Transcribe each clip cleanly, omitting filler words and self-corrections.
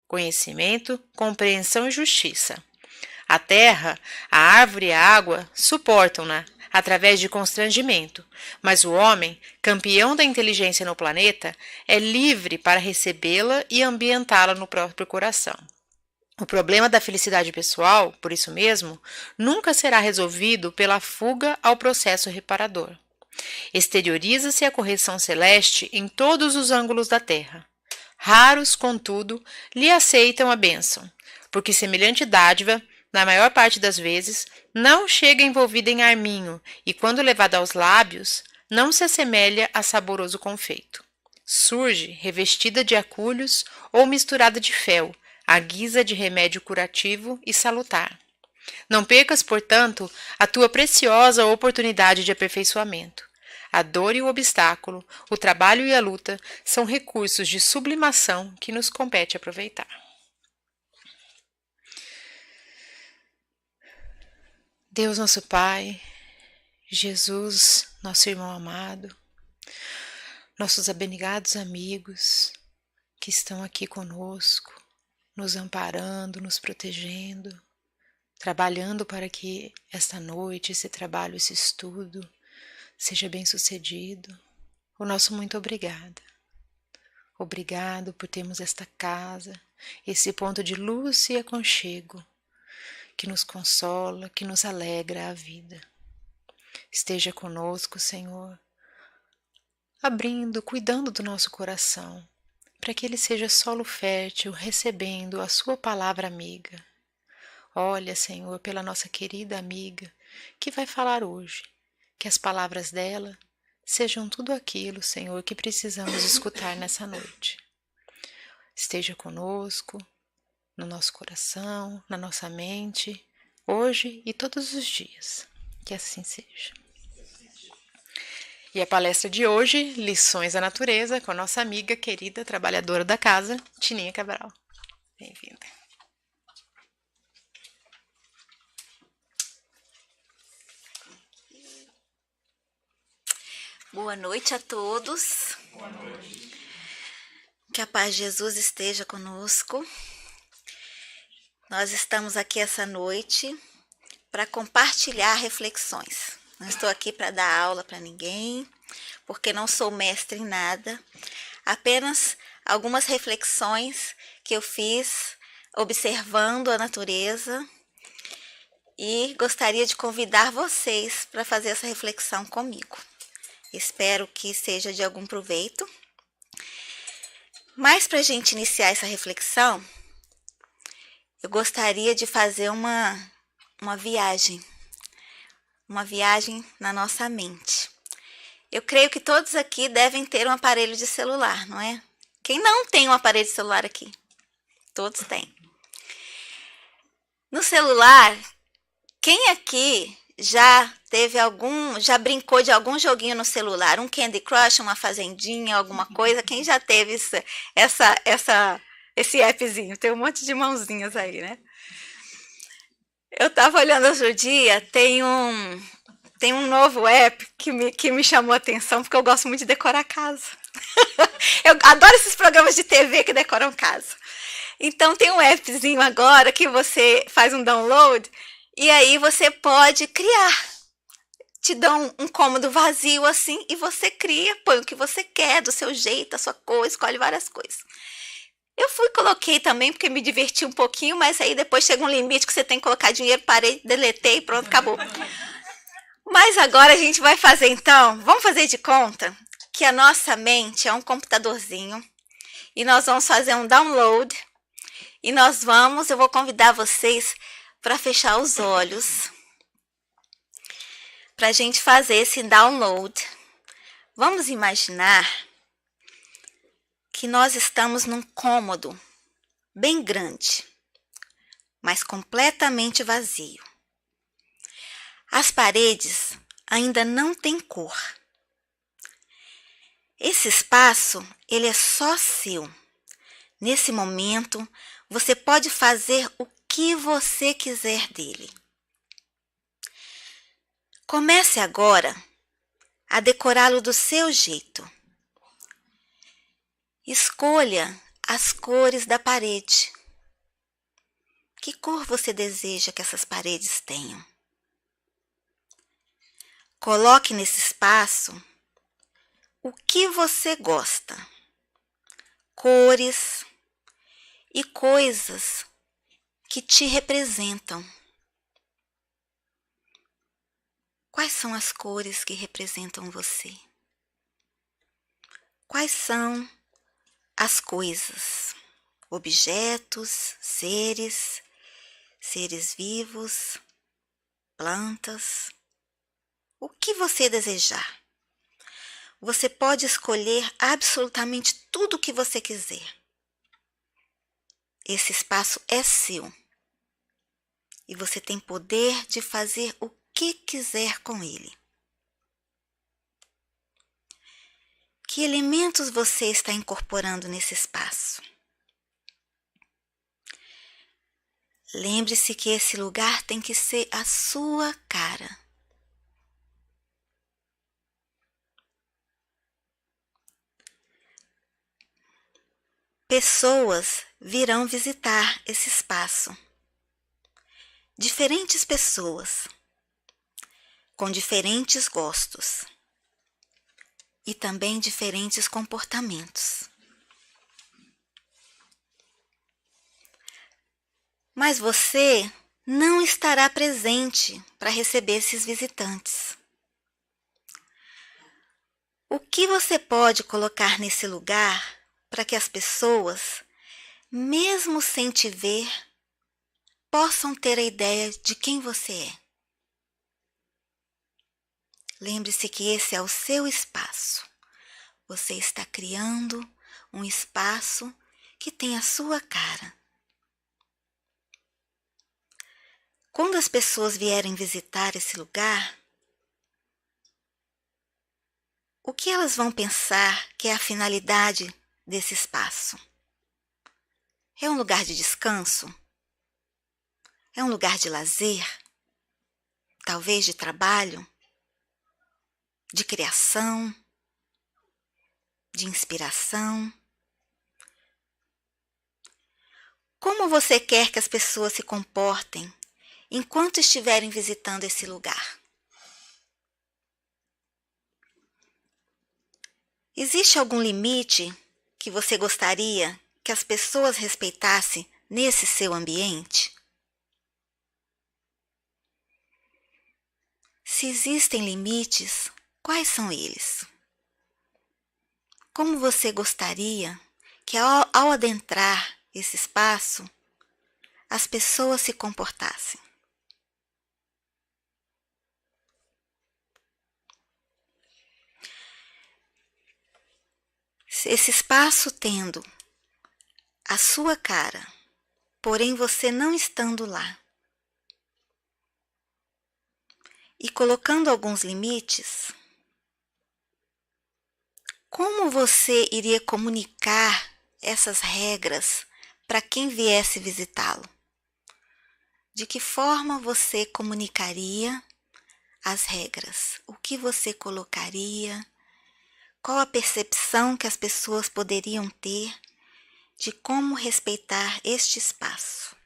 conhecimento, compreensão e justiça. A terra, a árvore e a água suportam-na através de constrangimento, mas o homem, campeão da inteligência no planeta, é livre para recebê-la e ambientá-la no próprio coração. O problema da felicidade pessoal, por isso mesmo, nunca será resolvido pela fuga ao processo reparador. Exterioriza-se a correção celeste em todos os ângulos da terra. Raros, contudo, lhe aceitam a bênção, porque semelhante dádiva, na maior parte das vezes, não chega envolvida em arminho e, quando levada aos lábios, não se assemelha a saboroso confeito. Surge revestida de acúlios ou misturada de fel, à guisa de remédio curativo e salutar. Não percas, portanto, a tua preciosa oportunidade de aperfeiçoamento. A dor e o obstáculo, o trabalho e a luta são recursos de sublimação que nos compete aproveitar. Deus nosso Pai, Jesus, nosso irmão amado, nossos abnegados amigos que estão aqui conosco, nos amparando, nos protegendo, trabalhando para que esta noite, esse trabalho, esse estudo seja bem sucedido. O nosso muito obrigada. Obrigado por termos esta casa, esse ponto de luz e aconchego, que nos consola, que nos alegra a vida. Esteja conosco, Senhor, abrindo, cuidando do nosso coração, para que ele seja solo fértil, recebendo a sua palavra amiga. Olha, Senhor, pela nossa querida amiga que vai falar hoje, que as palavras dela sejam tudo aquilo, Senhor, que precisamos escutar nessa noite. Esteja conosco, no nosso coração, na nossa mente, hoje e todos os dias. Que assim seja. E a palestra de hoje, Lições da Natureza, com a nossa amiga querida, trabalhadora da casa, Tininha Cabral. Bem-vinda. Boa noite a todos. Boa noite. Que a paz de Jesus esteja conosco. Nós estamos aqui essa noite para compartilhar reflexões. Não estou aqui para dar aula para ninguém, porque não sou mestre em nada. Apenas algumas reflexões que eu fiz observando a natureza e gostaria de convidar vocês para fazer essa reflexão comigo. Espero que seja de algum proveito. Mas para a gente iniciar essa reflexão, eu gostaria de fazer uma viagem na nossa mente. Eu creio que todos aqui devem ter um aparelho de celular, não é? Quem não tem um aparelho de celular aqui? Todos têm. No celular, quem aqui já brincou de algum joguinho no celular? Um Candy Crush, uma fazendinha, alguma coisa? Quem já teve esse appzinho? Tem um monte de mãozinhas aí, né? Eu estava olhando outro dia, tem um novo app que me chamou a atenção, porque eu gosto muito de decorar casa. Eu adoro esses programas de TV que decoram casa. Então tem um appzinho agora que você faz um download e aí você pode criar. Te dão um cômodo vazio assim e você cria, põe o que você quer, do seu jeito, a sua cor, escolhe várias coisas. Eu coloquei também porque me diverti um pouquinho, mas aí depois chega um limite que você tem que colocar dinheiro, parei, deletei, pronto, acabou. Mas agora a gente vai fazer então, vamos fazer de conta que a nossa mente é um computadorzinho e nós vamos fazer um download e eu vou convidar vocês para fechar os olhos para a gente fazer esse download. Vamos imaginar que nós estamos num cômodo bem grande, mas completamente vazio. As paredes ainda não têm cor. Esse espaço, ele é só seu. Nesse momento, você pode fazer o que você quiser dele. Comece agora a decorá-lo do seu jeito. Escolha as cores da parede. Que cor você deseja que essas paredes tenham? Coloque nesse espaço o que você gosta, cores e coisas que te representam. Quais são as cores que representam você? Quais são as coisas, objetos, seres vivos, plantas? O que você desejar. Você pode escolher absolutamente tudo o que você quiser. Esse espaço é seu. E você tem poder de fazer o que quiser com ele. Que elementos você está incorporando nesse espaço? Lembre-se que esse lugar tem que ser a sua cara. Pessoas virão visitar esse espaço. Diferentes pessoas, com diferentes gostos e também diferentes comportamentos. Mas você não estará presente para receber esses visitantes. O que você pode colocar nesse lugar para que as pessoas, mesmo sem te ver, possam ter a ideia de quem você é? Lembre-se que esse é o seu espaço. Você está criando um espaço que tem a sua cara. Quando as pessoas vierem visitar esse lugar, o que elas vão pensar que é a finalidade desse espaço? É um lugar de descanso? É um lugar de lazer? Talvez de trabalho? De criação? De inspiração? Como você quer que as pessoas se comportem enquanto estiverem visitando esse lugar? Existe algum limite que você gostaria que as pessoas respeitassem nesse seu ambiente? Se existem limites, quais são eles? Como você gostaria que ao adentrar esse espaço, as pessoas se comportassem? Esse espaço tendo a sua cara, porém você não estando lá, e colocando alguns limites, como você iria comunicar essas regras para quem viesse visitá-lo? De que forma você comunicaria as regras? O que você colocaria? Qual a percepção que as pessoas poderiam ter de como respeitar este espaço?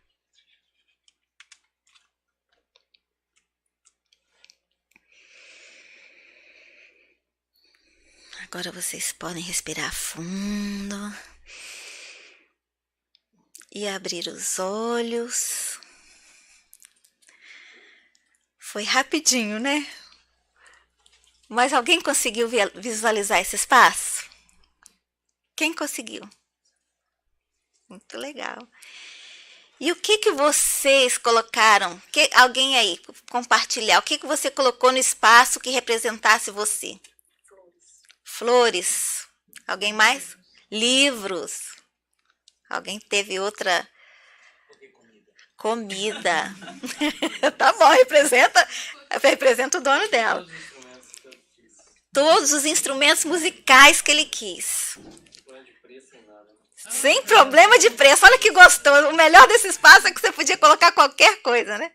Agora vocês podem respirar fundo e abrir os olhos. Foi rapidinho, né? Mas alguém conseguiu visualizar esse espaço? Quem conseguiu? Muito legal. E o que vocês colocaram? Alguém aí compartilhar? O que você colocou no espaço que representasse você? Flores. Alguém mais? Livros. Alguém teve outra? Comida. Tá bom, representa o dono dela. Todos os instrumentos musicais que ele quis. Sem problema de preço. Olha que gostoso. O melhor desse espaço é que você podia colocar qualquer coisa, né?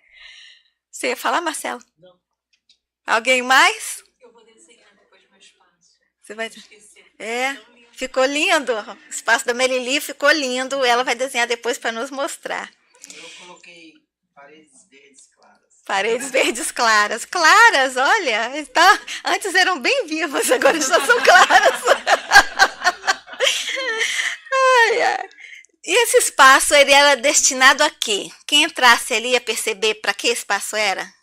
Você ia falar, Marcelo? Não. Alguém mais? Eu vou desenhar depois meu espaço. Você vai... ficou lindo. O espaço da Melili ficou lindo. Ela vai desenhar depois para nos mostrar. Eu coloquei paredes verdes claras. Paredes verdes claras. Claras, olha. Então, antes eram bem vivas, agora já são claras. Ai, ai. E esse espaço, ele era destinado a quê? Quem entrasse ali ia perceber para que espaço era?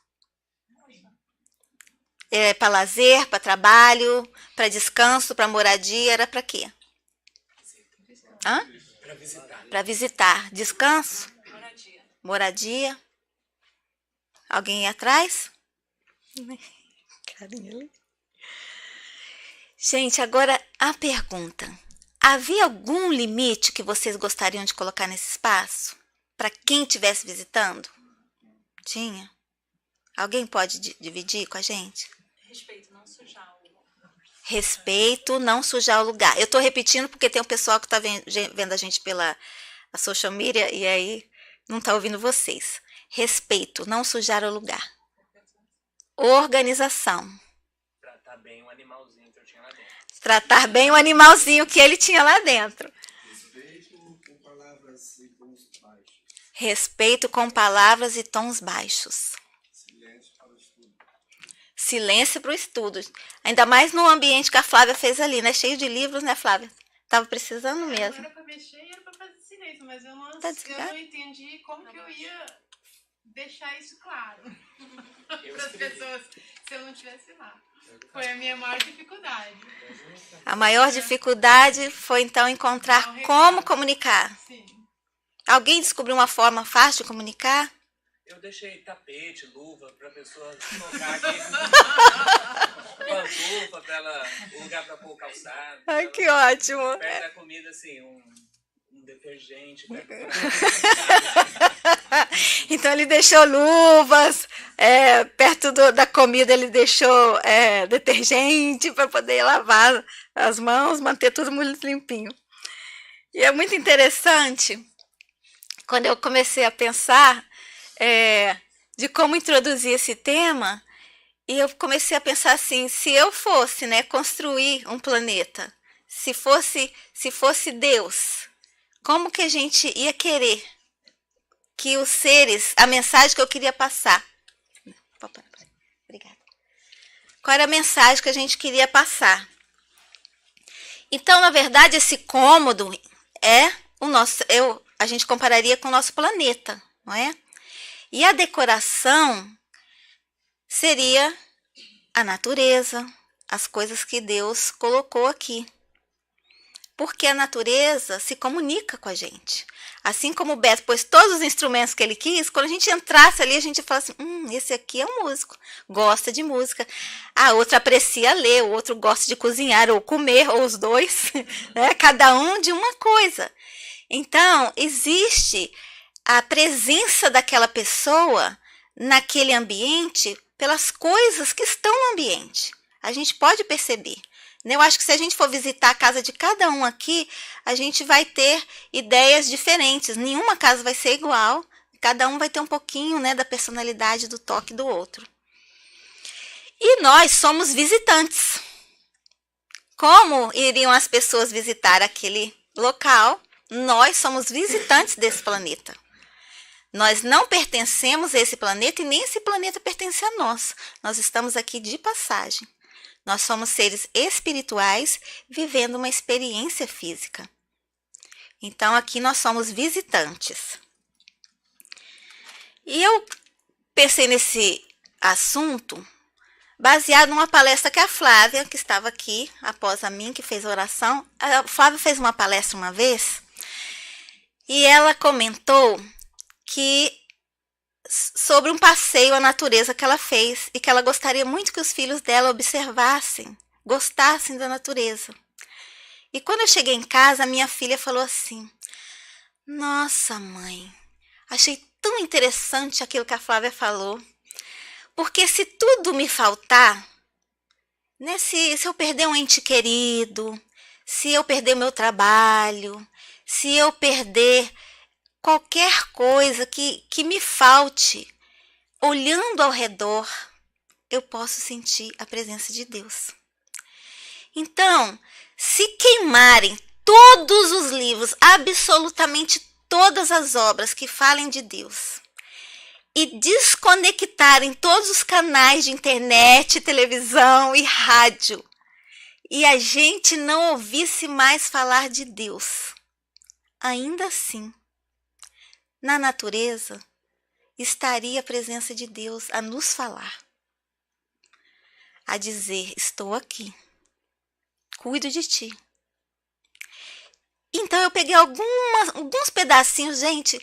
Para lazer, para trabalho, para descanso, para moradia, era para quê? Hã? Para visitar. Para visitar. Descanso? Moradia. Moradia? Alguém ia atrás? Carinha ali. Gente, agora a pergunta. Havia algum limite que vocês gostariam de colocar nesse espaço? Para quem estivesse visitando? Tinha? Alguém pode dividir com a gente? Respeito, não sujar o... Respeito, não sujar o lugar. Eu estou repetindo porque tem um pessoal que está vendo a gente pela a social media e aí não está ouvindo vocês. Respeito, não sujar o lugar. Organização. Tratar bem o animalzinho que eu tinha lá dentro. Tratar bem o animalzinho que ele tinha lá dentro. Respeito com palavras e tons baixos. Respeito com palavras e tons baixos. Silêncio para o estudo. Silêncio para o estudo. Ainda mais no ambiente que a Flávia fez ali, né? Cheio de livros, né, Flávia? Tava precisando Não mesmo. era para mexer e era para fazer silêncio, mas eu não, Tá eu desligado? não entendi como que eu ia deixar isso claro Eu para as escrevi. pessoas se eu não estivesse lá. Foi a minha maior dificuldade. A maior dificuldade foi, então, encontrar como comunicar. Sim. Alguém descobriu uma forma fácil de comunicar? Eu deixei tapete, luva para a pessoa colocar aqui. Pantufa para ela, um lugar para pôr o calçado. Ai, pra que ela- ótimo. Perto da comida, assim, um detergente. Então ele deixou luvas, perto da comida ele deixou detergente para poder lavar as mãos, manter tudo muito limpinho. E é muito interessante, quando eu comecei a pensar de como introduzir esse tema, e eu comecei a pensar assim, se eu fosse, né, construir um planeta, se fosse Deus, como que a gente ia querer que os seres, a mensagem que eu queria passar. Obrigada. Qual era a mensagem que a gente queria passar? Então, na verdade, esse cômodo é o nosso, a gente compararia com o nosso planeta, não é? E a decoração seria a natureza, as coisas que Deus colocou aqui. Porque a natureza se comunica com a gente. Assim como o Beto pôs todos os instrumentos que ele quis, quando a gente entrasse ali, a gente fala assim, esse aqui é um músico, gosta de música. A outra aprecia ler, o outro gosta de cozinhar ou comer, ou os dois, né? Cada um de uma coisa. Então, existe a presença daquela pessoa naquele ambiente pelas coisas que estão no ambiente. A gente pode perceber. Eu acho que se a gente for visitar a casa de cada um aqui, a gente vai ter ideias diferentes. Nenhuma casa vai ser igual. Cada um vai ter um pouquinho, né, da personalidade, do toque do outro. E nós somos visitantes. Como iriam as pessoas visitar aquele local? Nós somos visitantes desse planeta. Nós não pertencemos a esse planeta e nem esse planeta pertence a nós. Nós estamos aqui de passagem. Nós somos seres espirituais vivendo uma experiência física. Então, aqui nós somos visitantes. E eu pensei nesse assunto baseado numa palestra que a Flávia, que estava aqui após a mim, que fez a oração. A Flávia fez uma palestra uma vez e ela comentou que sobre um passeio à natureza que ela fez e que ela gostaria muito que os filhos dela observassem, gostassem da natureza. E quando eu cheguei em casa, a minha filha falou assim, nossa mãe, achei tão interessante aquilo que a Flávia falou, porque se tudo me faltar, né, se eu perder um ente querido, se eu perder meu trabalho, se eu perder qualquer coisa que me falte, olhando ao redor, eu posso sentir a presença de Deus. Então, se queimarem todos os livros, absolutamente todas as obras que falem de Deus e desconectarem todos os canais de internet, televisão e rádio, e a gente não ouvisse mais falar de Deus, ainda assim, na natureza, estaria a presença de Deus a nos falar, a dizer: estou aqui, cuido de ti. Então eu peguei alguns pedacinhos, gente,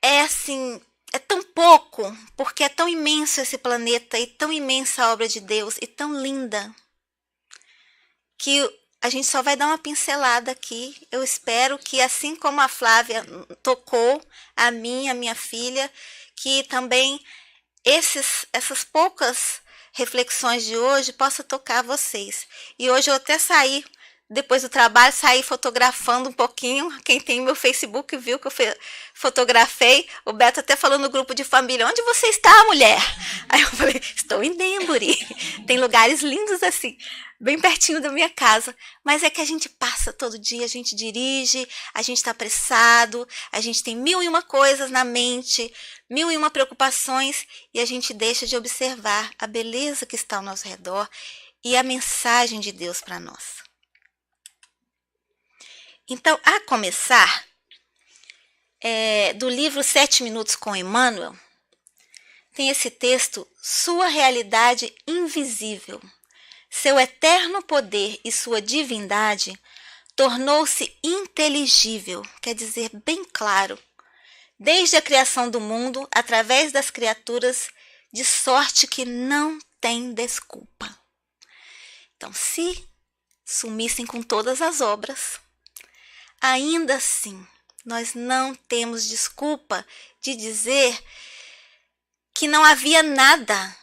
é assim, é tão pouco, porque é tão imenso esse planeta e tão imensa a obra de Deus e tão linda, que a gente só vai dar uma pincelada aqui. Eu espero que, assim como a Flávia tocou a minha filha, que também essas poucas reflexões de hoje possa tocar vocês. E hoje eu até saí, depois do trabalho, saí fotografando um pouquinho. Quem tem meu Facebook viu que eu fotografei. O Beto até falou no grupo de família: onde você está, mulher? Aí eu falei: estou em Denbury. Tem lugares lindos assim, bem pertinho da minha casa. Mas é que a gente passa todo dia, a gente dirige, a gente está apressado, a gente tem 1001 coisas na mente, 1001 preocupações, e a gente deixa de observar a beleza que está ao nosso redor e a mensagem de Deus para nós. Então, a começar, do livro 7 Minutos com Emmanuel, tem esse texto: sua realidade invisível, seu eterno poder e sua divindade tornou-se inteligível, quer dizer, bem claro, desde a criação do mundo, através das criaturas, de sorte que não tem desculpa. Então, se sumissem com todas as obras, ainda assim, nós não temos desculpa de dizer que não havia nada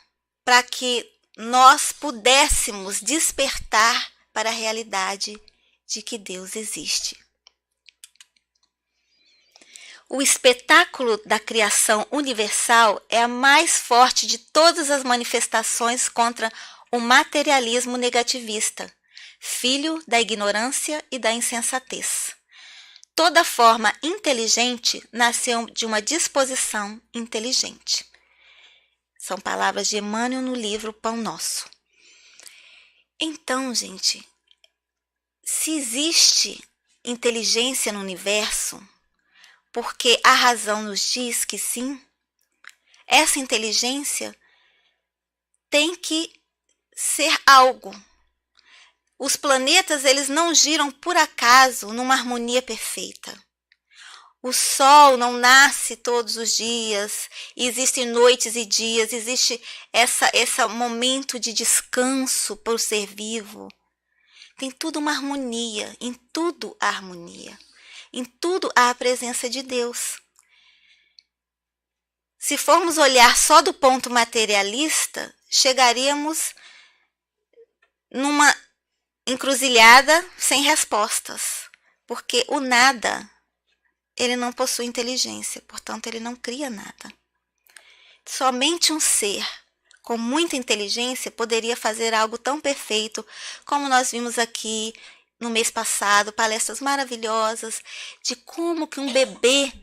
para que nós pudéssemos despertar para a realidade de que Deus existe. O espetáculo da criação universal é a mais forte de todas as manifestações contra o materialismo negativista, filho da ignorância e da insensatez. Toda forma inteligente nasceu de uma disposição inteligente. São palavras de Emmanuel no livro Pão Nosso. Então, gente, se existe inteligência no universo, porque a razão nos diz que sim, essa inteligência tem que ser algo. Os planetas, eles não giram por acaso numa harmonia perfeita. O Sol não nasce todos os dias, existem noites e dias, existe esse momento de descanso para o ser vivo. Tem tudo uma harmonia, em tudo há harmonia, em tudo há a presença de Deus. Se formos olhar só do ponto materialista, chegaríamos numa encruzilhada sem respostas, porque o nada, ele não possui inteligência, portanto ele não cria nada. Somente um ser com muita inteligência poderia fazer algo tão perfeito como nós vimos aqui no mês passado, palestras maravilhosas de como que um bebê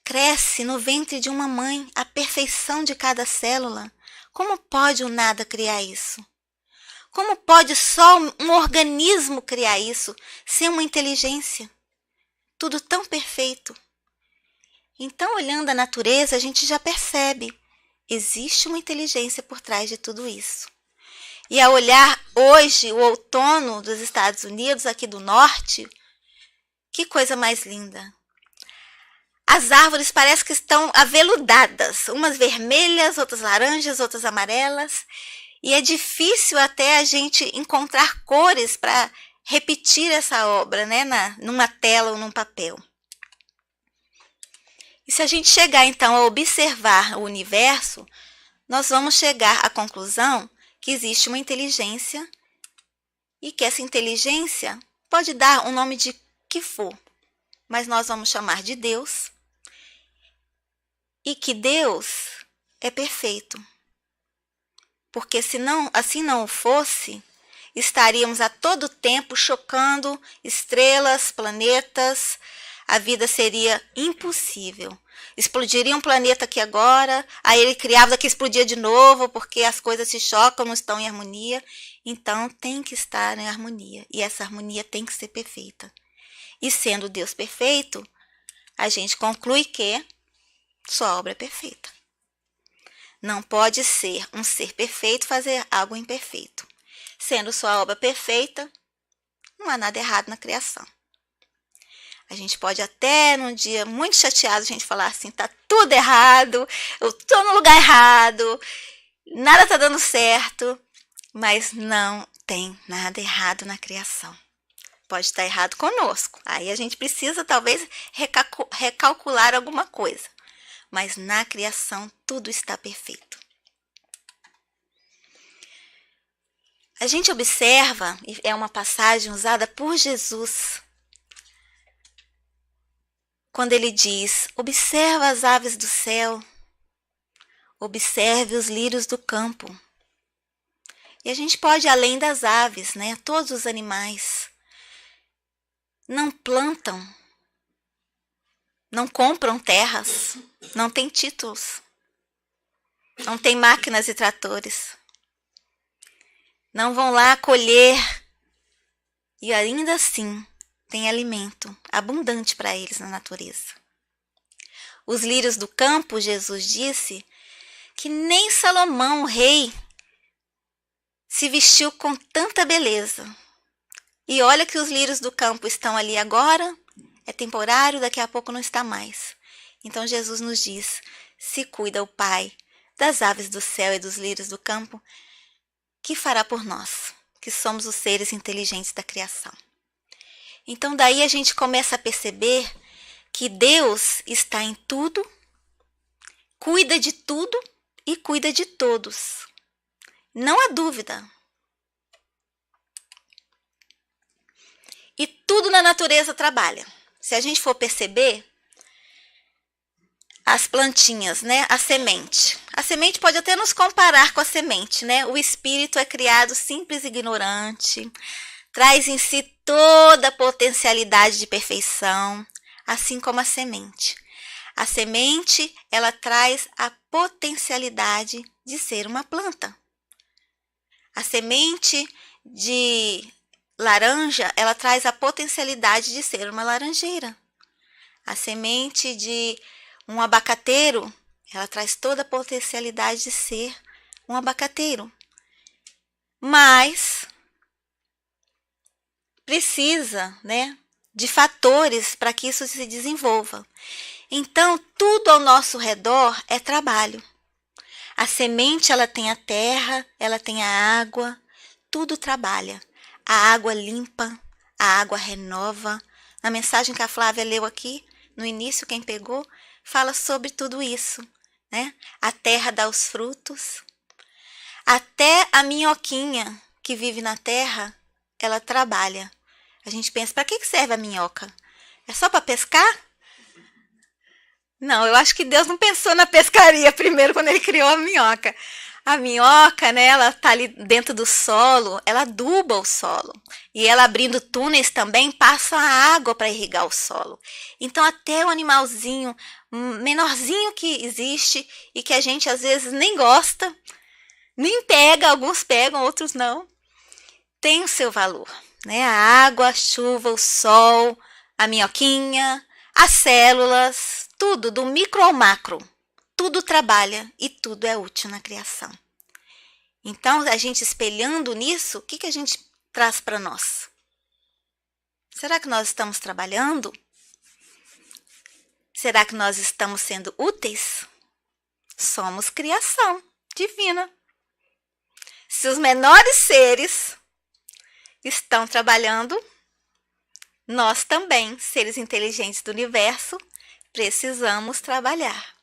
cresce no ventre de uma mãe, a perfeição de cada célula. Como pode o nada criar isso? Como pode só um organismo criar isso sem uma inteligência? Tudo tão perfeito. Então, olhando a natureza, a gente já percebe, existe uma inteligência por trás de tudo isso. E ao olhar hoje o outono dos Estados Unidos, aqui do norte, que coisa mais linda. As árvores parecem que estão aveludadas, umas vermelhas, outras laranjas, outras amarelas. E é difícil até a gente encontrar cores para repetir essa obra, né, numa tela ou num papel. E se a gente chegar então a observar o universo, nós vamos chegar à conclusão que existe uma inteligência e que essa inteligência pode dar um nome de que for, mas nós vamos chamar de Deus, e que Deus é perfeito. Porque se assim não fosse, estaríamos a todo tempo chocando estrelas, planetas, a vida seria impossível. Explodiria um planeta aqui agora, aí ele criava, daqui explodia de novo, porque as coisas se chocam, não estão em harmonia. Então tem que estar em harmonia, e essa harmonia tem que ser perfeita. E sendo Deus perfeito, a gente conclui que sua obra é perfeita. Não pode ser um ser perfeito fazer algo imperfeito. Sendo sua obra perfeita, não há nada errado na criação. A gente pode até, num dia muito chateado, a gente falar assim, tá tudo errado, eu tô no lugar errado, nada tá dando certo, mas não tem nada errado na criação. Pode estar errado conosco. Aí a gente precisa, talvez, recalcular alguma coisa. Mas na criação, tudo está perfeito. A gente observa, e é uma passagem usada por Jesus, quando ele diz, observa as aves do céu, observe os lírios do campo. E a gente pode ir além das aves, né? Todos os animais não plantam, não compram terras, não têm títulos, não têm máquinas e tratores, não vão lá colher e ainda assim tem alimento abundante para eles na natureza. Os lírios do campo, Jesus disse que nem Salomão, o rei, se vestiu com tanta beleza. E olha que os lírios do campo estão ali agora, é temporário, daqui a pouco não está mais. Então Jesus nos diz, se cuida o Pai das aves do céu e dos lírios do campo, que fará por nós, que somos os seres inteligentes da criação. Então daí a gente começa a perceber que Deus está em tudo, cuida de tudo e cuida de todos. Não há dúvida. E tudo na natureza trabalha. Se a gente for perceber, as plantinhas, né? A semente. A semente pode até nos comparar com a semente, né? O espírito é criado simples e ignorante, traz em si toda a potencialidade de perfeição, assim como a semente. A semente, ela traz a potencialidade de ser uma planta. A semente de laranja, ela traz a potencialidade de ser uma laranjeira. A semente de um abacateiro, ela traz toda a potencialidade de ser um abacateiro. Mas precisa, né, de fatores para que isso se desenvolva. Então, tudo ao nosso redor é trabalho. A semente, ela tem a terra, ela tem a água, tudo trabalha. A água limpa, a água renova. Na mensagem que a Flávia leu aqui, no início, quem pegou, fala sobre tudo isso, né? A terra dá os frutos. Até a minhoquinha que vive na terra, ela trabalha. A gente pensa, para que serve a minhoca? É só para pescar? Não, eu acho que Deus não pensou na pescaria primeiro quando ele criou a minhoca. A minhoca, né, ela está ali dentro do solo, ela aduba o solo. E ela abrindo túneis também passa a água para irrigar o solo. Então até o animalzinho menorzinho que existe e que a gente às vezes nem gosta, nem pega, alguns pegam, outros não, tem o seu valor, né? A água, a chuva, o sol, a minhoquinha, as células, tudo, do micro ao macro. Tudo trabalha e tudo é útil na criação. Então, a gente espelhando nisso, o que a gente traz para nós? Será que nós estamos trabalhando? Será que nós estamos sendo úteis? Somos criação divina. Se os menores seres estão trabalhando, nós também, seres inteligentes do universo, precisamos trabalhar.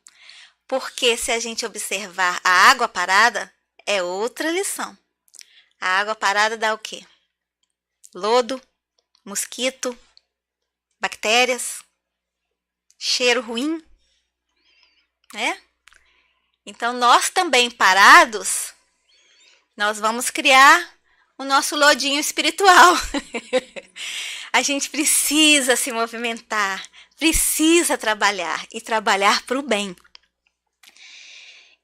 Porque se a gente observar a água parada, é outra lição. A água parada dá o quê? Lodo, mosquito, bactérias, cheiro ruim, né? Então, nós também parados, nós vamos criar o nosso lodinho espiritual. A gente precisa se movimentar precisa trabalhar e trabalhar para o bem.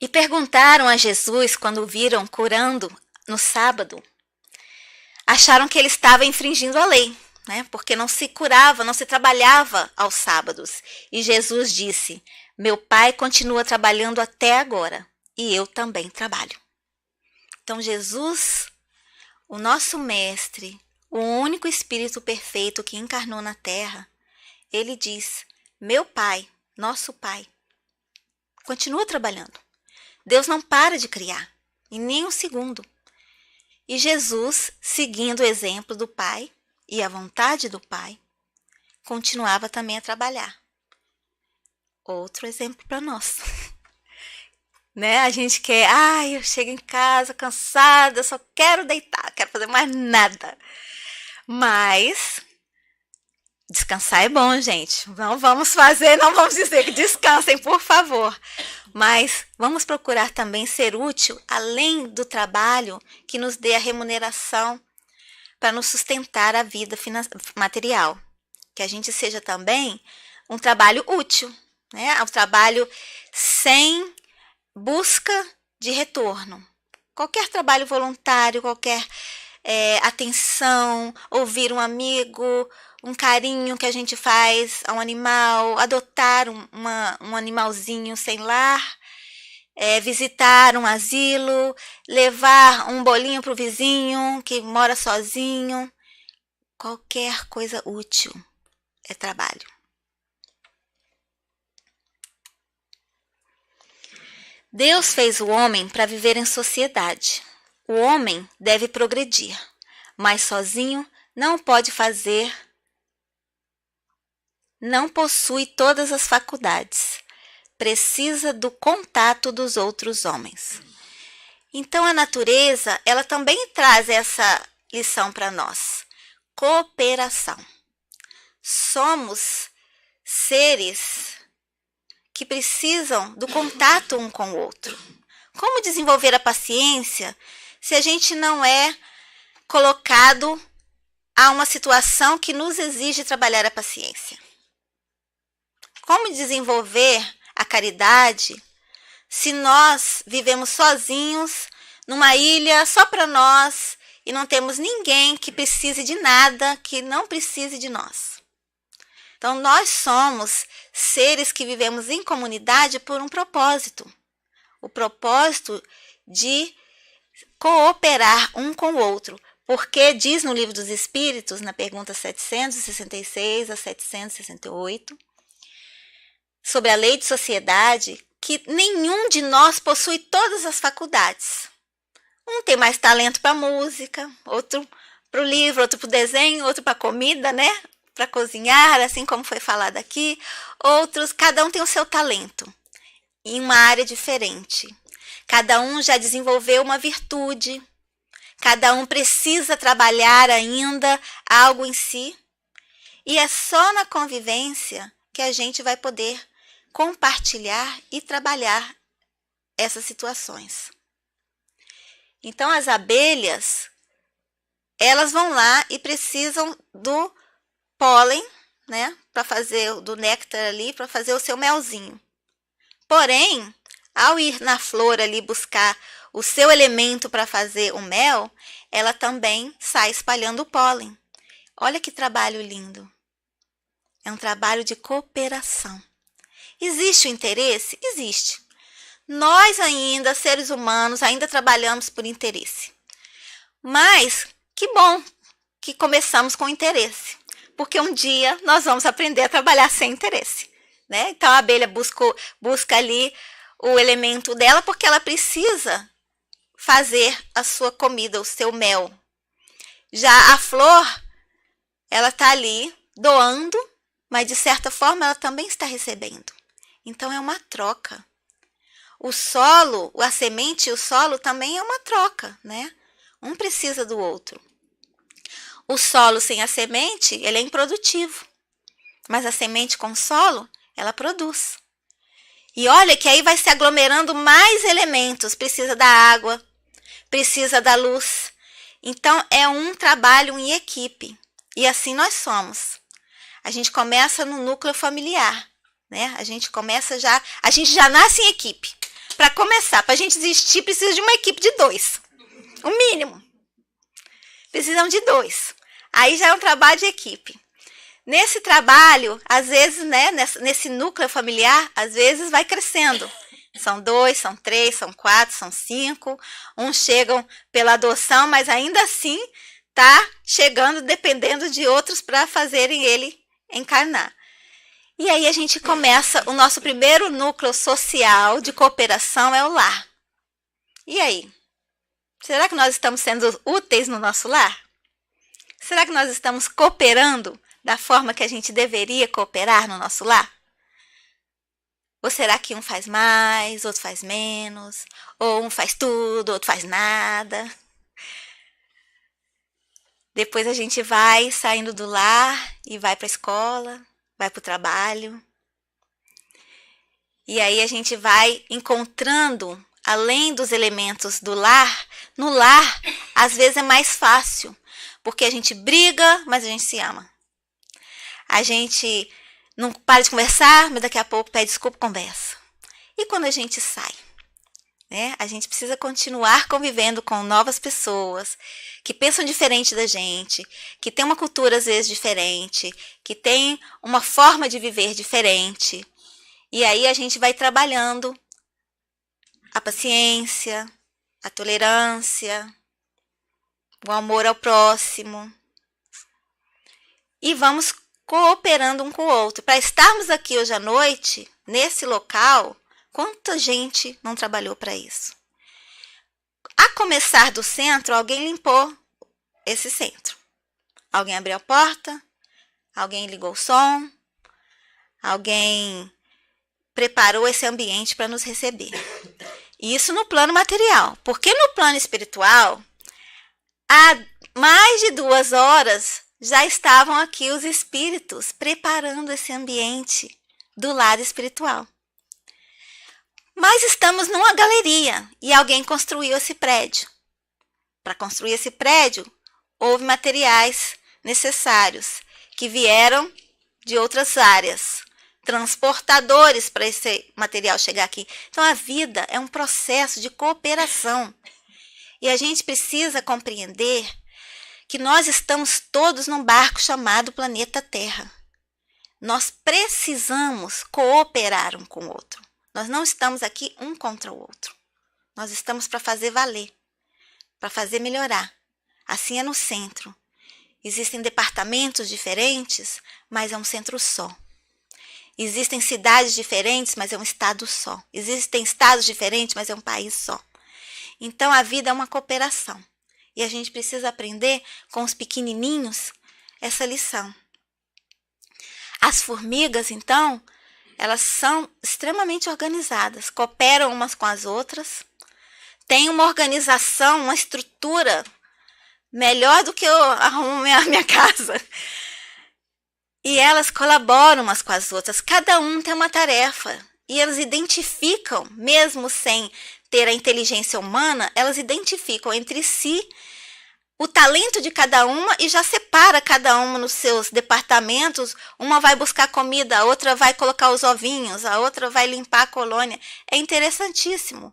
E perguntaram a Jesus quando o viram curando no sábado. Acharam que ele estava infringindo a lei, né? Porque não se curava, não se trabalhava aos sábados. E Jesus disse: meu Pai continua trabalhando até agora e eu também trabalho. Então Jesus, o nosso mestre, o único Espírito perfeito que encarnou na terra, ele diz: meu Pai, nosso Pai, continua trabalhando. Deus não para de criar, em nem um segundo. E Jesus, seguindo o exemplo do Pai e a vontade do Pai, continuava também a trabalhar. Outro exemplo para nós. Né? A gente quer, eu chego em casa cansada, só quero deitar, quero fazer mais nada. Mas descansar é bom, gente. Não vamos dizer que descansem, por favor. Mas vamos procurar também ser útil, além do trabalho que nos dê a remuneração para nos sustentar a vida material. Que a gente seja também um trabalho útil, né? Um trabalho sem busca de retorno. Qualquer trabalho voluntário, qualquer atenção, ouvir um amigo, um carinho que a gente faz a um animal, adotar um animalzinho sem lar, visitar um asilo, levar um bolinho para o vizinho que mora sozinho. Qualquer coisa útil é trabalho. Deus fez o homem para viver em sociedade. O homem deve progredir, mas sozinho não pode fazer. Não possui todas as faculdades. Precisa do contato dos outros homens. Então a natureza, ela também traz essa lição para nós. Cooperação. Somos seres que precisam do contato um com o outro. Como desenvolver a paciência se a gente não é colocado a uma situação que nos exige trabalhar a paciência? Como desenvolver a caridade se nós vivemos sozinhos numa ilha só para nós e não temos ninguém que precise de nada, que não precise de nós? Então, nós somos seres que vivemos em comunidade por um propósito. O propósito de cooperar um com o outro. Porque diz no Livro dos Espíritos, na pergunta 766 a 768, sobre a lei de sociedade, que nenhum de nós possui todas as faculdades. Um tem mais talento para música, outro para o livro, outro para o desenho, outro para a comida, né? Para cozinhar, assim como foi falado aqui. Outros, cada um tem o seu talento em uma área diferente. Cada um já desenvolveu uma virtude. Cada um precisa trabalhar ainda algo em si. E é só na convivência que a gente vai poder compartilhar e trabalhar essas situações. Então, as abelhas, elas vão lá e precisam do pólen, né, para fazer do néctar ali, para fazer o seu melzinho. Porém, ao ir na flor ali buscar o seu elemento para fazer o mel, ela também sai espalhando o pólen. Olha que trabalho lindo. É um trabalho de cooperação. Existe o interesse? Existe. Nós ainda, seres humanos, ainda trabalhamos por interesse. Mas que bom que começamos com interesse. Porque um dia nós vamos aprender a trabalhar sem interesse, né? Então a abelha busca ali o elemento dela porque ela precisa fazer a sua comida, o seu mel. Já a flor, ela está ali doando, mas de certa forma ela também está recebendo. Então é uma troca. O solo, a semente e o solo também é uma troca, né? Um precisa do outro. O solo sem a semente, ele é improdutivo. Mas a semente com solo, ela produz. E olha que aí vai se aglomerando mais elementos. Precisa da água, precisa da luz. Então, é um trabalho em equipe. E assim nós somos. A gente começa no núcleo familiar, né? A gente já nasce em equipe. Para começar, para a gente existir, precisa de uma equipe de 2. O mínimo. Precisam de 2. Aí já é um trabalho de equipe. Nesse trabalho, às vezes, né, nesse núcleo familiar, às vezes vai crescendo. São 2, são 3, são 4, são 5. Uns chegam pela adoção, mas ainda assim tá chegando dependendo de outros para fazerem ele encarnar. E aí a gente começa, o nosso primeiro núcleo social de cooperação é o lar. E aí? Será que nós estamos sendo úteis no nosso lar? Será que nós estamos cooperando da forma que a gente deveria cooperar no nosso lar? Ou será que um faz mais, outro faz menos? Ou um faz tudo, outro faz nada? Depois a gente vai saindo do lar e vai para a escola, vai para o trabalho. E aí a gente vai encontrando, além dos elementos do lar, no lar, às vezes é mais fácil, porque a gente briga, mas a gente se ama. A gente não para de conversar, mas daqui a pouco pede desculpa e conversa. E quando a gente sai? Né? A gente precisa continuar convivendo com novas pessoas que pensam diferente da gente, que tem uma cultura às vezes diferente, que tem uma forma de viver diferente. E aí a gente vai trabalhando a paciência, a tolerância, o amor ao próximo. E vamos cooperando um com o outro. Para estarmos aqui hoje à noite, nesse local, quanta gente não trabalhou para isso? A começar do centro, alguém limpou esse centro. Alguém abriu a porta, alguém ligou o som, alguém preparou esse ambiente para nos receber. Isso no plano material. Porque no plano espiritual, há mais de 2 horas, já estavam aqui os espíritos preparando esse ambiente do lado espiritual. Mas estamos numa galeria e alguém construiu esse prédio. Para construir esse prédio, houve materiais necessários que vieram de outras áreas, transportadores para esse material chegar aqui. Então a vida é um processo de cooperação. E a gente precisa compreender que nós estamos todos num barco chamado planeta Terra. Nós precisamos cooperar um com o outro. Nós não estamos aqui um contra o outro. Nós estamos para fazer valer, para fazer melhorar. Assim é no centro. Existem departamentos diferentes, mas é um centro só. Existem cidades diferentes, mas é um estado só. Existem estados diferentes, mas é um país só. Então a vida é uma cooperação. E a gente precisa aprender com os pequenininhos essa lição. As formigas, então, elas são extremamente organizadas, cooperam umas com as outras, têm uma organização, uma estrutura melhor do que eu arrumo a minha casa. E elas colaboram umas com as outras, cada um tem uma tarefa. E elas identificam, mesmo sem ter a inteligência humana, elas identificam entre si o talento de cada uma e já separa cada uma nos seus departamentos. Uma vai buscar comida, a outra vai colocar os ovinhos, a outra vai limpar a colônia. É interessantíssimo.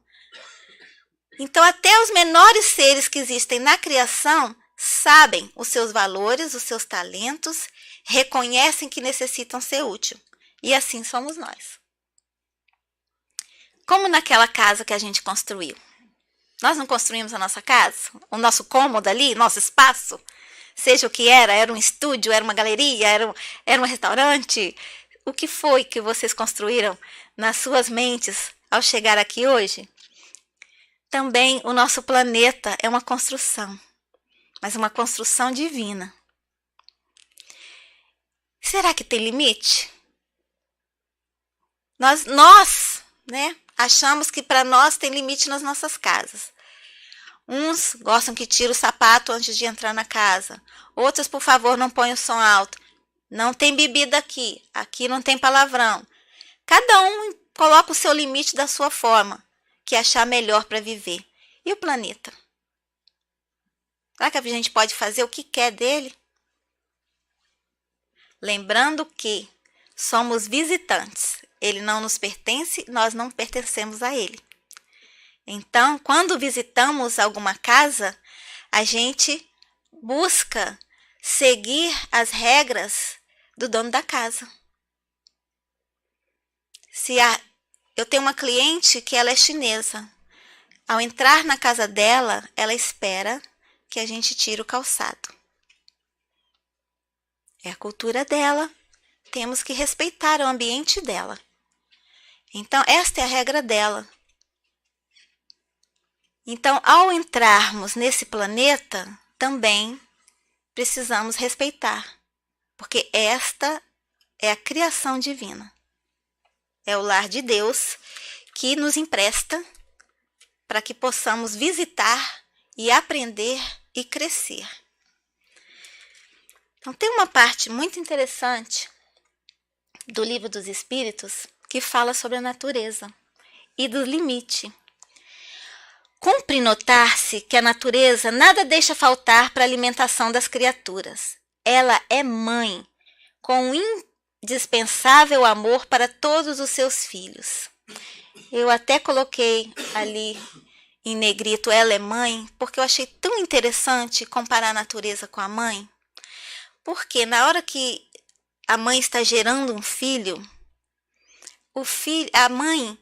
Então, até os menores seres que existem na criação sabem os seus valores, os seus talentos, reconhecem que necessitam ser útil. E assim somos nós. Como naquela casa que a gente construiu. Nós não construímos a nossa casa? O nosso cômodo ali, nosso espaço? Seja o que era um estúdio, era uma galeria, era um restaurante? O que foi que vocês construíram nas suas mentes ao chegar aqui hoje? Também o nosso planeta é uma construção, mas uma construção divina. Será que tem limite? Nós, né? Achamos que para nós tem limite nas nossas casas. Uns gostam que tire o sapato antes de entrar na casa. Outros, por favor, não ponham o som alto. Não tem bebida aqui. Aqui não tem palavrão. Cada um coloca o seu limite da sua forma, que achar melhor para viver. E o planeta? Será que a gente pode fazer o que quer dele? lembrando que somos visitantes. Ele não nos pertence, nós não pertencemos a ele. Então, quando visitamos alguma casa, a gente busca seguir as regras do dono da casa. Eu tenho uma cliente que ela é chinesa. Ao entrar na casa dela, ela espera que a gente tire o calçado. É a cultura dela. Temos que respeitar o ambiente dela. Então, esta é a regra dela. Então, ao entrarmos nesse planeta, também precisamos respeitar, porque esta é a criação divina. É o lar de Deus que nos empresta para que possamos visitar e aprender e crescer. Então, tem uma parte muito interessante do Livro dos Espíritos que fala sobre a natureza e do limite. Cumpre notar-se que a natureza nada deixa faltar para a alimentação das criaturas. Ela é mãe, com indispensável amor para todos os seus filhos. Eu até coloquei ali em negrito, ela é mãe, porque eu achei tão interessante comparar a natureza com a mãe. Porque na hora que a mãe está gerando um filho, a mãe,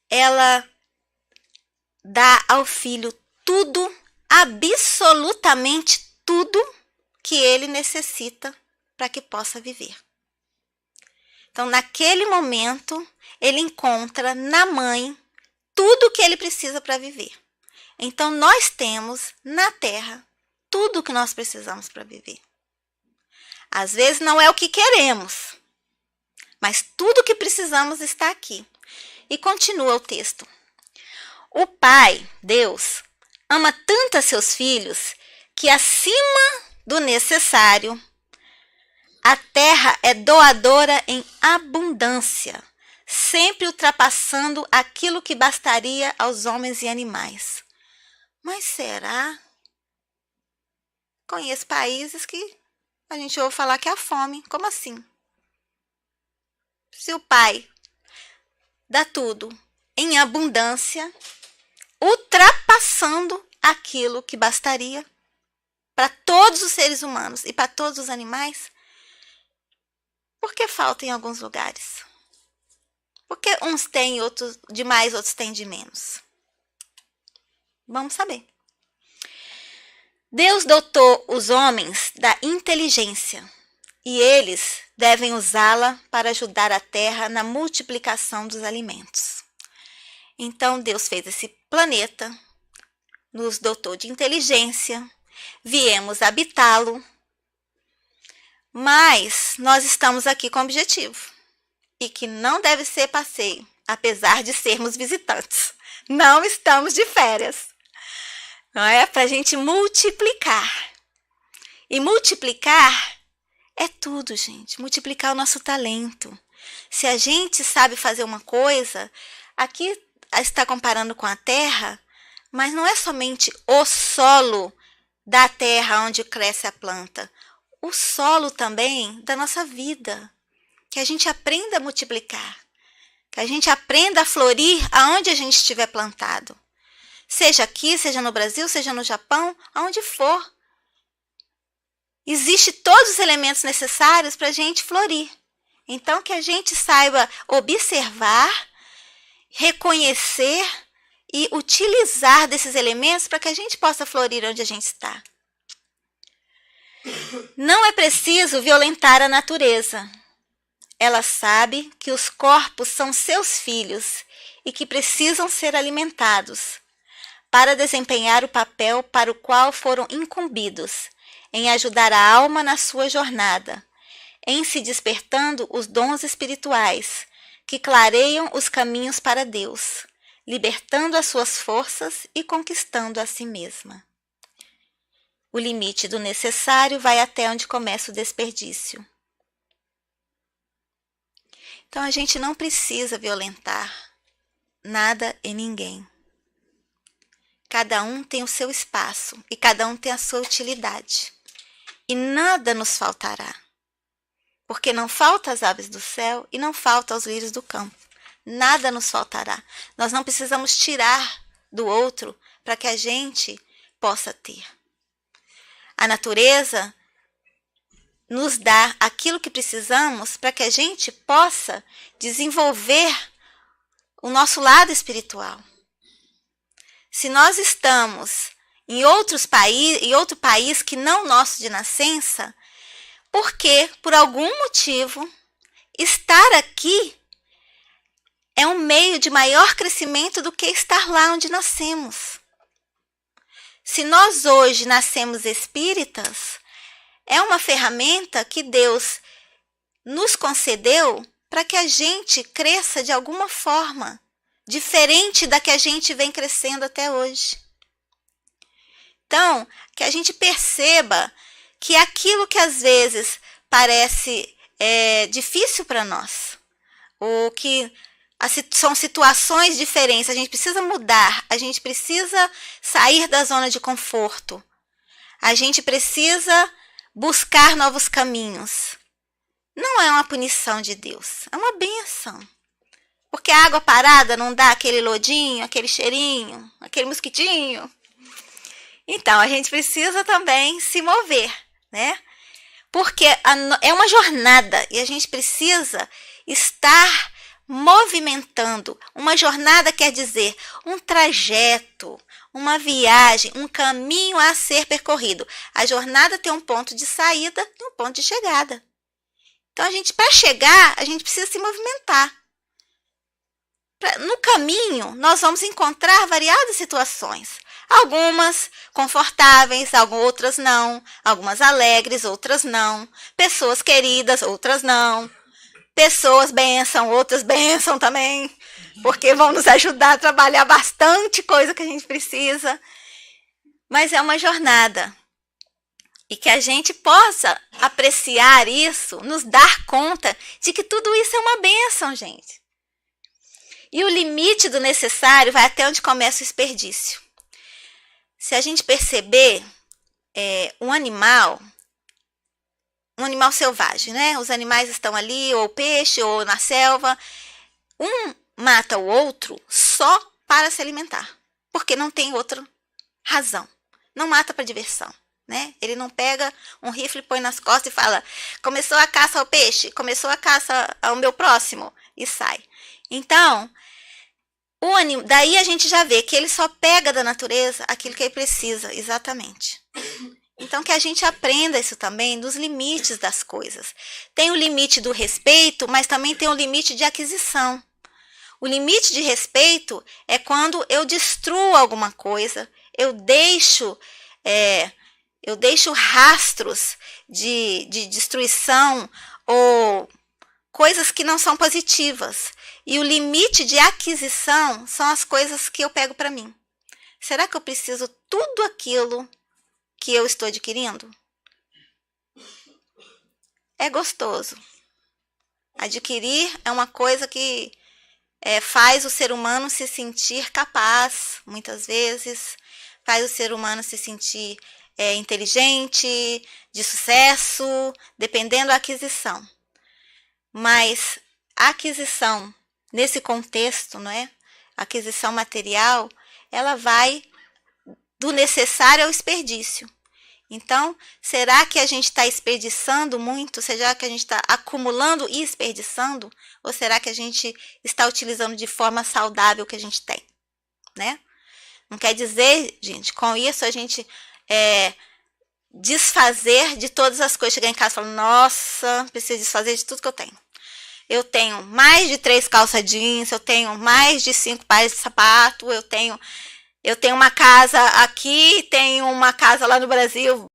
ela dá ao filho tudo, absolutamente tudo que ele necessita para que possa viver. Então, naquele momento, ele encontra na mãe tudo o que ele precisa para viver. Então, nós temos na Terra tudo o que nós precisamos para viver. Às vezes não é o que queremos, mas tudo o que precisamos está aqui. E continua o texto. O Pai, Deus, ama tanto a seus filhos que acima do necessário, a terra é doadora em abundância, sempre ultrapassando aquilo que bastaria aos homens e animais. Mas será? Conheço países que a gente ouve falar que é a fome. Como assim? Se o Pai dá tudo em abundância, ultrapassando aquilo que bastaria para todos os seres humanos e para todos os animais, por que falta em alguns lugares? Porque uns têm outros de mais, outros têm de menos. Vamos saber. Deus dotou os homens da inteligência e eles devem usá-la para ajudar a terra na multiplicação dos alimentos. Então Deus fez esse planeta, nos dotou de inteligência, viemos habitá-lo, mas nós estamos aqui com objetivo e que não deve ser passeio, apesar de sermos visitantes. Não estamos de férias. Não é para a gente multiplicar. E multiplicar é tudo, gente. Multiplicar o nosso talento. Se a gente sabe fazer uma coisa, aqui está comparando com a terra, mas não é somente o solo da terra onde cresce a planta. O solo também da nossa vida. Que a gente aprenda a multiplicar. Que a gente aprenda a florir aonde a gente estiver plantado. Seja aqui, seja no Brasil, seja no Japão, aonde for. Existem todos os elementos necessários para a gente florir. Então, que a gente saiba observar, reconhecer e utilizar desses elementos para que a gente possa florir onde a gente está. Não é preciso violentar a natureza. Ela sabe que os corpos são seus filhos e que precisam ser alimentados para desempenhar o papel para o qual foram incumbidos, em ajudar a alma na sua jornada, em se despertando os dons espirituais que clareiam os caminhos para Deus, libertando as suas forças e conquistando a si mesma. O limite do necessário vai até onde começa o desperdício. Então, a gente não precisa violentar nada e ninguém. Cada um tem o seu espaço e cada um tem a sua utilidade. E nada nos faltará. Porque não falta as aves do céu e não falta aos lírios do campo. Nada nos faltará. Nós não precisamos tirar do outro para que a gente possa ter. A natureza nos dá aquilo que precisamos para que a gente possa desenvolver o nosso lado espiritual. Se nós estamos em outro país que não nosso de nascença, porque, por algum motivo, estar aqui é um meio de maior crescimento do que estar lá onde nascemos. Se nós hoje nascemos espíritas, é uma ferramenta que Deus nos concedeu para que a gente cresça de alguma forma, diferente da que a gente vem crescendo até hoje. Então, que a gente perceba que aquilo que às vezes parece difícil para nós, ou que são situações diferentes, a gente precisa mudar, a gente precisa sair da zona de conforto, a gente precisa buscar novos caminhos. Não é uma punição de Deus, é uma bênção. Porque a água parada não dá aquele lodinho, aquele cheirinho, aquele mosquitinho. Então, a gente precisa também se mover, né? Porque é uma jornada e a gente precisa estar movimentando. Uma jornada quer dizer um trajeto, uma viagem, um caminho a ser percorrido. A jornada tem um ponto de saída e um ponto de chegada. Então, para chegar, a gente precisa se movimentar. No caminho, nós vamos encontrar variadas situações. Algumas confortáveis, outras não. Algumas alegres, outras não. Pessoas queridas, outras não. Pessoas bênção, outras bênção também. Porque vão nos ajudar a trabalhar bastante coisa que a gente precisa. Mas é uma jornada. E que a gente possa apreciar isso, nos dar conta de que tudo isso é uma bênção, gente. E o limite do necessário vai até onde começa o desperdício. Se a gente perceber um animal selvagem, né? Os animais estão ali, ou peixe, ou na selva. Um mata o outro só para se alimentar, porque não tem outra razão. Não mata para diversão, né? Ele não pega um rifle, põe nas costas e fala: começou a caça ao peixe, começou a caça ao meu próximo, e sai. Então, daí a gente já vê que ele só pega da natureza aquilo que ele precisa, exatamente. Então, que a gente aprenda isso também dos limites das coisas. Tem o limite do respeito, mas também tem o limite de aquisição. O limite de respeito é quando eu destruo alguma coisa, eu deixo rastros de destruição ou coisas que não são positivas. E o limite de aquisição são as coisas que eu pego para mim. Será que eu preciso tudo aquilo que eu estou adquirindo? É gostoso. Adquirir é uma coisa que faz o ser humano se sentir capaz, muitas vezes, faz o ser humano se sentir inteligente, de sucesso, dependendo da aquisição. Mas a aquisição, nesse contexto, não é? A aquisição material, ela vai do necessário ao desperdício. Então, será que a gente está desperdiçando muito? Será que a gente está acumulando e desperdiçando? Ou será que a gente está utilizando de forma saudável o que a gente tem? Né? Não quer dizer, gente, com isso a gente desfazer de todas as coisas. Chegar em casa e falar: nossa, preciso desfazer de tudo que eu tenho. Eu tenho mais de 3 calças jeans, eu tenho mais de 5 pares de sapato, eu tenho uma casa aqui, tenho uma casa lá no Brasil,